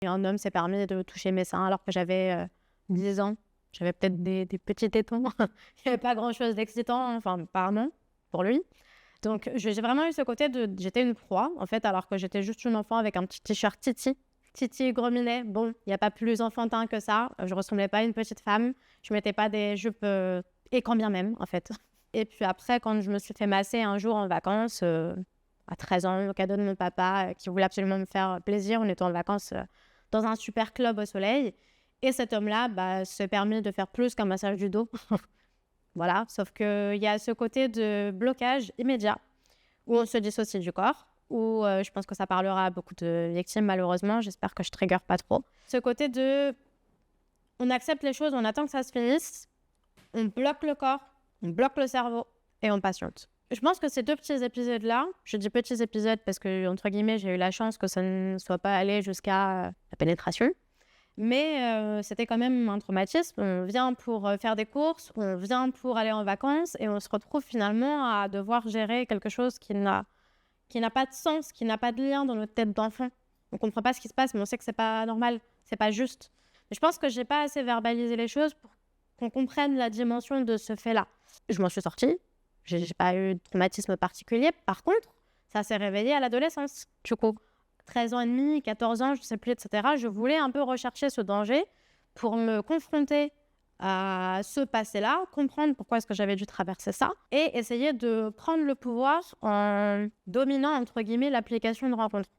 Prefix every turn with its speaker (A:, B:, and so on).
A: Et un homme s'est permis de toucher mes seins alors que j'avais 10 ans. J'avais peut-être des petits tétons. Il n'y avait pas grand-chose d'excitant, enfin, apparemment, pour lui. Donc, j'ai vraiment eu ce côté de... J'étais une proie, en fait, alors que j'étais juste une enfant avec un petit t-shirt Titi. Titi gros minet. Bon, il n'y a pas plus enfantin que ça. Je ressemblais pas à une petite femme. Je mettais pas des jupes... Et quand bien même, en fait. Et puis après, quand je me suis fait masser un jour en vacances, à 13 ans, au cadeau de mon papa, qui voulait absolument me faire plaisir, on était en vacances dans un super club au soleil. Et cet homme-là s'est permis de faire plus qu'un massage du dos. Voilà, sauf qu'il y a ce côté de blocage immédiat où on se dissocie du corps, où je pense que ça parlera à beaucoup de victimes malheureusement, j'espère que je trigger pas trop. Ce côté de on accepte les choses, on attend que ça se finisse, on bloque le corps, on bloque le cerveau et on patiente. Je pense que ces 2 petits épisodes-là, je dis petits épisodes parce que, entre guillemets, j'ai eu la chance que ça ne soit pas allé jusqu'à la pénétration. Mais c'était quand même un traumatisme. On vient pour faire des courses, on vient pour aller en vacances et on se retrouve finalement à devoir gérer quelque chose qui n'a pas de sens, qui n'a pas de lien dans notre tête d'enfant. On ne comprend pas ce qui se passe, mais on sait que c'est pas normal, c'est pas juste. Mais je pense que j'ai pas assez verbalisé les choses pour qu'on comprenne la dimension de ce fait-là. Je m'en suis sortie, j'ai pas eu de traumatisme particulier. Par contre, ça s'est réveillé à l'adolescence, du coup. 13 ans et demi, 14 ans, je ne sais plus, etc. Je voulais un peu rechercher ce danger pour me confronter à ce passé-là, comprendre pourquoi est-ce que j'avais dû traverser ça et essayer de prendre le pouvoir en dominant, entre guillemets, l'application de rencontre.